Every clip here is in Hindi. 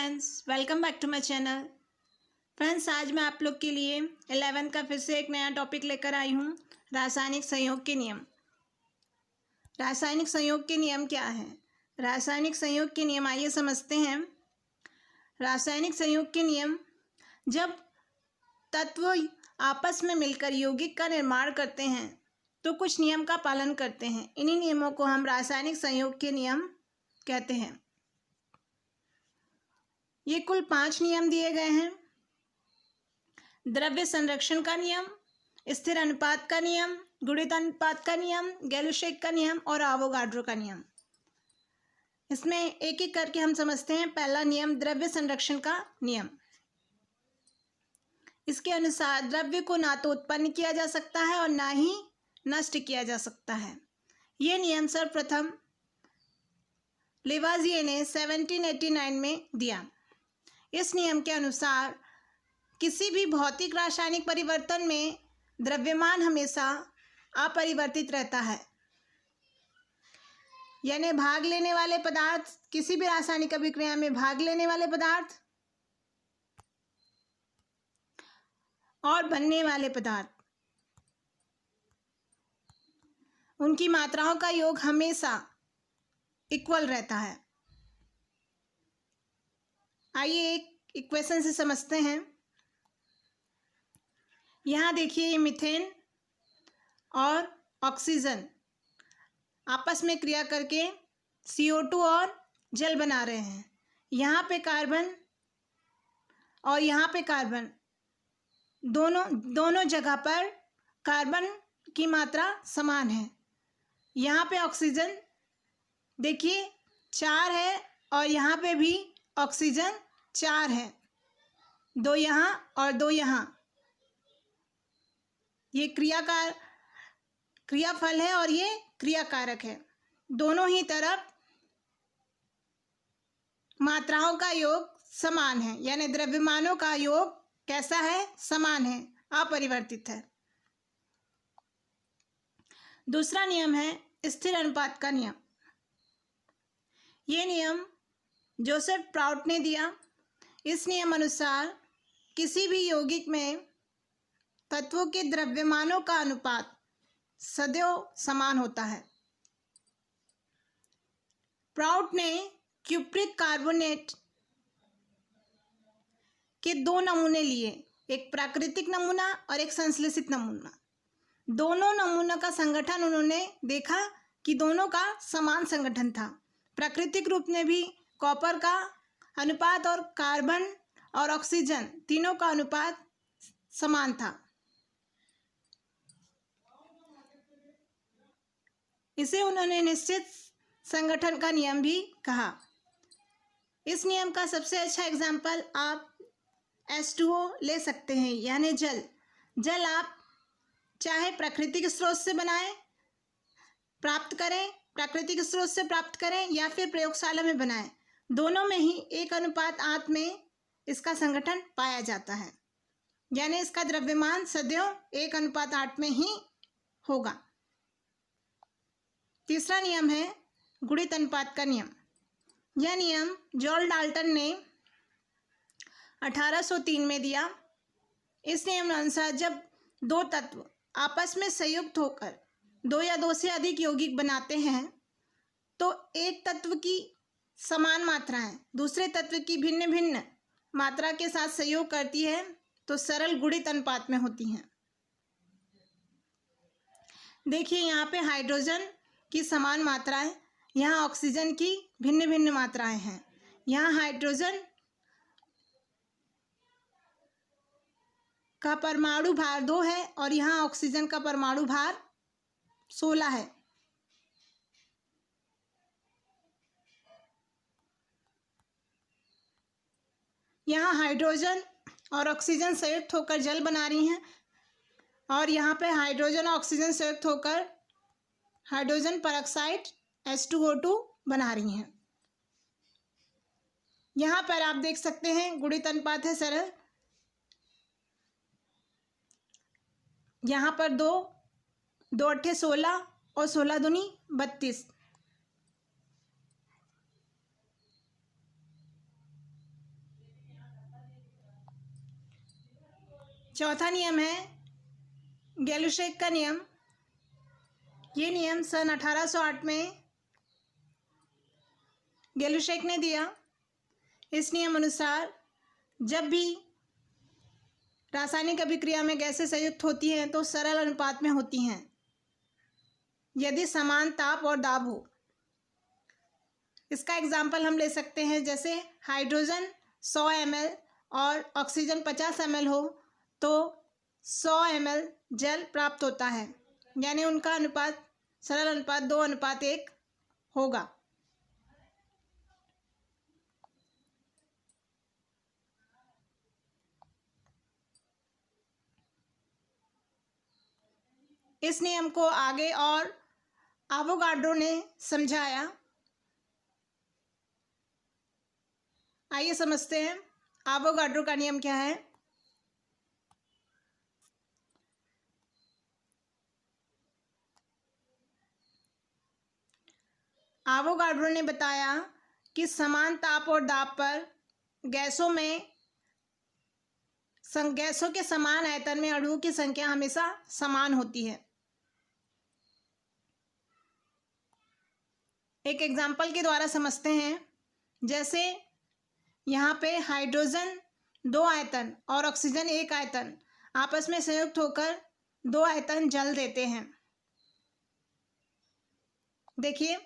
Friends, welcome back to my channel. Friends, आज मैं आप लोग के लिए 11th का फिर से एक नया टॉपिक लेकर आई हूँ, रासायनिक संयोग के नियम। रासायनिक संयोग के नियम क्या है? रासायनिक संयोग के नियम आइए समझते हैं। रासायनिक संयोग के नियम, जब तत्व आपस में मिलकर यौगिक का निर्माण करते हैं तो कुछ नियम का पालन करते हैं। इन्हीं नियमों को हम रासायनिक संयोग के नियम कहते हैं। ये कुल 5 नियम दिए गए हैं। द्रव्य संरक्षण का नियम, स्थिर अनुपात का नियम, गुणित अनुपात का नियम, गैलुशेक का नियम और आवोगाड्रो का नियम। इसमें एक एक करके हम समझते हैं। पहला नियम, द्रव्य संरक्षण का नियम। इसके अनुसार द्रव्य को ना तो उत्पन्न किया जा सकता है और ना ही नष्ट किया जा सकता है। यह नियम सर्वप्रथम लेवाजिए ने 1789 में दिया। इस नियम के अनुसार किसी भी भौतिक रासायनिक परिवर्तन में द्रव्यमान हमेशा अपरिवर्तित रहता है। यानी भाग लेने वाले पदार्थ, किसी भी रासायनिक अभिक्रिया में भाग लेने वाले पदार्थ और बनने वाले पदार्थ, उनकी मात्राओं का योग हमेशा इक्वल रहता है। आइए एक इक्वेशन से समझते हैं। यहाँ देखिए, ये मीथेन और ऑक्सीजन आपस में क्रिया करके CO2 और जल बना रहे हैं। यहाँ पे कार्बन और यहाँ पे कार्बन, दोनों जगह पर कार्बन की मात्रा समान है। यहाँ पे ऑक्सीजन देखिए 4 है और यहाँ पे भी ऑक्सीजन 4 है, 2 यहाँ और 2 यहाँ। ये क्रियाफल है और ये क्रियाकारक है। दोनों ही तरफ मात्राओं का योग समान है, यानी द्रव्यमानों का योग कैसा है? समान है, अपरिवर्तित है। दूसरा नियम है स्थिर अनुपात का नियम। ये नियम जोसेफ प्राउट ने दिया। इस नियम अनुसार किसी भी यौगिक में तत्वों के द्रव्यमानों का अनुपात सदैव समान होता है। प्राउट ने क्यूप्रिक कार्बोनेट के 2 नमूने लिए, एक प्राकृतिक नमूना और एक संश्लेषित नमूना। दोनों नमूनों का संगठन उन्होंने देखा कि दोनों का समान संगठन था। प्राकृतिक रूप में भी कॉपर का अनुपात और कार्बन और ऑक्सीजन तीनों का अनुपात समान था। इसे उन्होंने निश्चित संगठन का नियम भी कहा। इस नियम का सबसे अच्छा एग्जाम्पल आप H2O ले सकते हैं, यानी जल। जल आप चाहे प्राकृतिक स्रोत से प्राकृतिक स्रोत से प्राप्त करें या फिर प्रयोगशाला में बनाएं, दोनों में ही 1:8 में इसका संगठन पाया जाता है। यानी इसका द्रव्यमान सदैव 1:8 में ही होगा। तीसरा नियम है गुणित अनुपात का नियम। यह नियम जॉर्ज डाल्टन ने 1803 में दिया। इस नियम अनुसार जब 2 तत्व आपस में संयुक्त होकर 2 या 2 से अधिक यौगिक बनाते हैं तो एक तत्व की समान मात्राएं दूसरे तत्व की भिन्न भिन्न मात्रा के साथ संयोग करती है तो सरल गुणित अनुपात में होती हैं। देखिए, यहाँ पे हाइड्रोजन की समान मात्राएं, यहाँ ऑक्सीजन की भिन्न भिन्न मात्राएं हैं। यहाँ हाइड्रोजन का परमाणु भार 2 है और यहाँ ऑक्सीजन का परमाणु भार 16 है। यहाँ हाइड्रोजन और ऑक्सीजन संयुक्त होकर जल बना रही हैं और यहाँ पे हाइड्रोजन और ऑक्सीजन संयुक्त होकर हाइड्रोजन परऑक्साइड H2O2 बना रही हैं। यहाँ पर आप देख सकते हैं गुणित अनुपात है सरल। यहाँ पर 2 8 16 और 16 दूनी 32। चौथा नियम है गैलुशेक का नियम। ये नियम सन 1808 में गैलुशेक ने दिया। इस नियम अनुसार जब भी रासायनिक अभिक्रिया में गैसें संयुक्त होती हैं तो सरल अनुपात में होती हैं यदि समान ताप और दाब हो। इसका एग्जाम्पल हम ले सकते हैं, जैसे हाइड्रोजन 100 ml और ऑक्सीजन 50 ml हो तो 100 ml जल प्राप्त होता है, यानी उनका अनुपात सरल अनुपात 2:1 होगा। इस नियम को आगे और एवोगाड्रो ने समझाया। आइए समझते हैं एवोगाड्रो का नियम क्या है। एवोगाड्रो ने बताया कि समान ताप और दाब पर गैसों के समान आयतन में अणुओं की संख्या हमेशा समान होती है। एक एग्जाम्पल के द्वारा समझते हैं, जैसे यहाँ पे हाइड्रोजन 2 आयतन और ऑक्सीजन 1 आयतन आपस में संयुक्त होकर 2 आयतन जल देते हैं। देखिए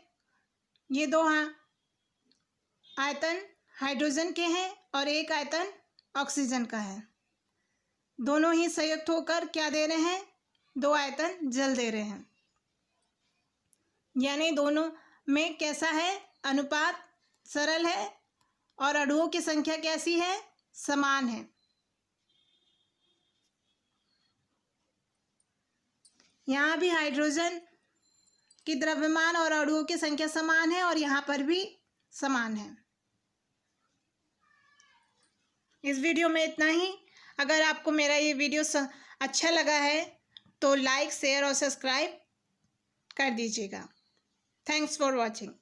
ये 2 आयतन हाइड्रोजन के हैं और 1 आयतन ऑक्सीजन का है। दोनों ही संयुक्त होकर क्या दे रहे हैं, 2 आयतन जल दे रहे हैं। यानी दोनों में कैसा है, अनुपात सरल है और अणुओं की संख्या कैसी है, समान है। यहाँ भी हाइड्रोजन की द्रव्यमान और अणुओं की संख्या समान है और यहाँ पर भी समान है। इस वीडियो में इतना ही। अगर आपको मेरा ये वीडियो अच्छा लगा है तो लाइक, शेयर और सब्सक्राइब कर दीजिएगा। Thanks for watching.